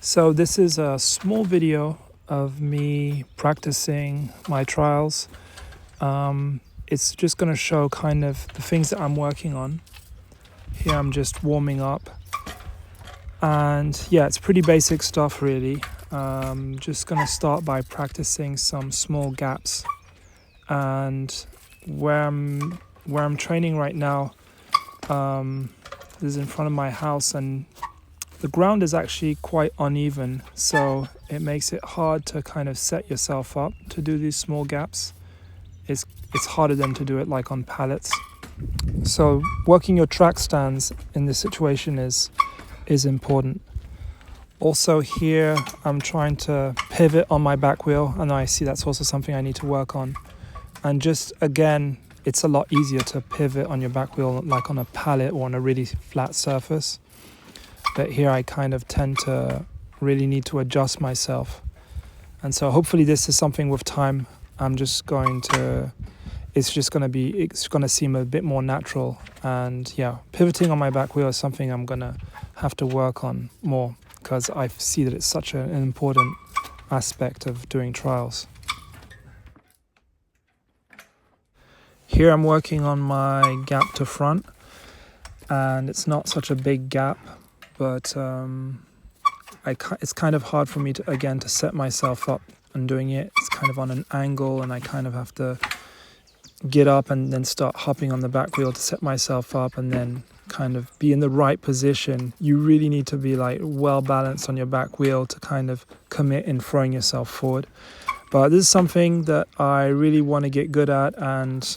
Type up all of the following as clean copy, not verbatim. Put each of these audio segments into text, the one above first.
So this is a small video of me practicing my trials. It's just going to show kind of the things that I'm working on. Here I'm just warming up. And yeah, it's pretty basic stuff really. Just going to start by practicing some small gaps. And where I'm training right now, this is in front of my house, and the ground is actually quite uneven, so it makes it hard to kind of set yourself up to do these small gaps. It's harder than to do it like on pallets. So working your track stands in this situation is important. Also here I'm trying to pivot on my back wheel, and I see that's also something I need to work on. And just again, it's a lot easier to pivot on your back wheel like on a pallet or on a really flat surface. But here I kind of tend to really need to adjust myself. And so hopefully this is something with time it's going to seem a bit more natural. And yeah, pivoting on my back wheel is something I'm going to have to work on more, because I see that it's such an important aspect of doing trials. Here I'm working on my gap to front, and it's not such a big gap, but it's kind of hard for me to set myself up and doing it. It's kind of on an angle, and I kind of have to get up and then start hopping on the back wheel to set myself up and then kind of be in the right position. You really need to be like well balanced on your back wheel to kind of commit in throwing yourself forward. But this is something that I really want to get good at, and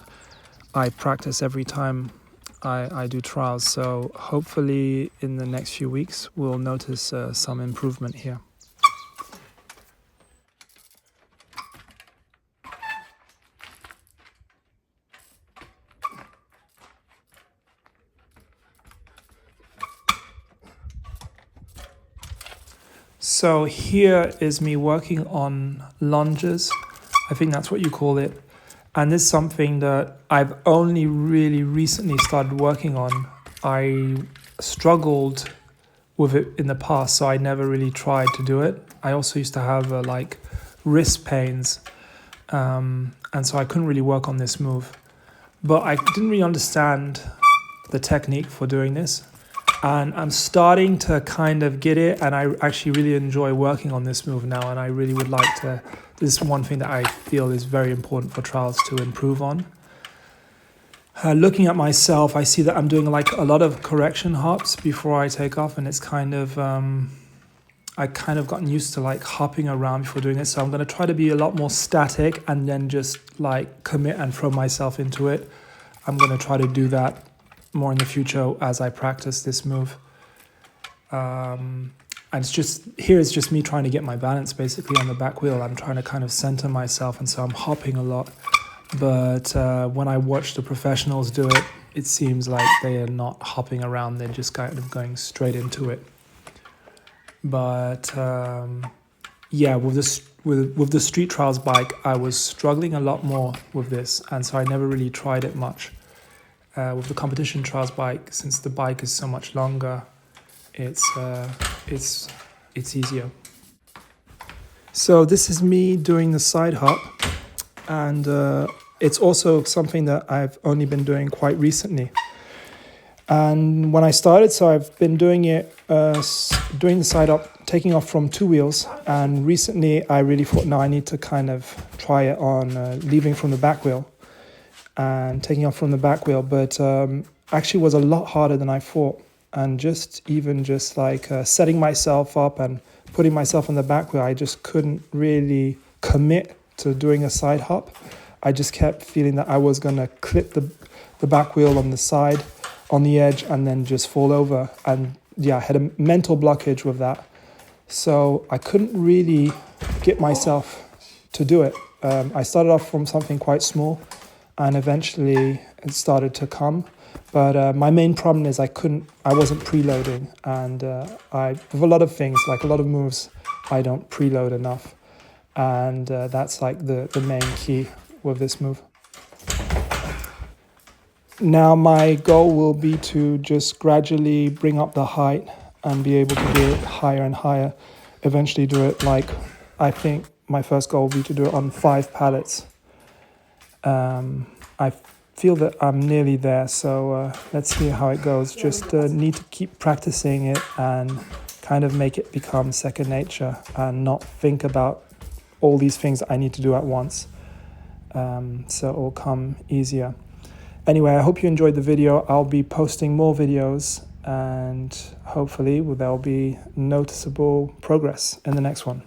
I practice every time I do trials. So hopefully in the next few weeks we'll notice some improvement here. So here is me working on lunges. I think that's what you call it. And this is something that I've only really recently started working on. I struggled with it in the past, so I never really tried to do it. I also used to have wrist pains, and so I couldn't really work on this move. But I didn't really understand the technique for doing this. And I'm starting to kind of get it, and I actually really enjoy working on this move now, and I really would like to. This is one thing that I feel is very important for trials to improve on. Looking at myself, I see that I'm doing like a lot of correction hops before I take off, and it's kind of I kind of gotten used to like hopping around before doing it. So I'm going to try to be a lot more static and then just like commit and throw myself into it. I'm going to try to do that more in the future as I practice this move. And it's just me trying to get my balance basically on the back wheel. I'm trying to kind of center myself, and so I'm hopping a lot. But when I watch the professionals do it, it seems like they are not hopping around. They're just kind of going straight into it. But yeah, with the street trials bike, I was struggling a lot more with this, and so I never really tried it much. With the competition trials bike, since the bike is so much longer, it's easier. So this is me doing the side hop, and it's also something that I've only been doing quite recently. And when I started, so I've been doing it, doing the side hop, taking off from two wheels. And recently I really thought, no, I need to kind of try it on leaving from the back wheel and taking off from the back wheel. But actually was a lot harder than I thought. And just setting myself up and putting myself on the back wheel, I just couldn't really commit to doing a side hop. I just kept feeling that I was going to clip the back wheel on the side, on the edge, and then just fall over. And yeah, I had a mental blockage with that. So I couldn't really get myself to do it. I started off from something quite small, and eventually it started to come. But my main problem is I wasn't preloading, and with a lot of things, like a lot of moves, I don't preload enough. And that's like the main key with this move. Now my goal will be to just gradually bring up the height and be able to do it higher and higher. eventually do it like, I think my first goal will be to do it on 5 pallets. I feel that I'm nearly there, so let's see how it goes. Just need to keep practicing it and kind of make it become second nature and not think about all these things I need to do at once. So it will come easier. Anyway, I hope you enjoyed the video. I'll be posting more videos and hopefully there'll be noticeable progress in the next one.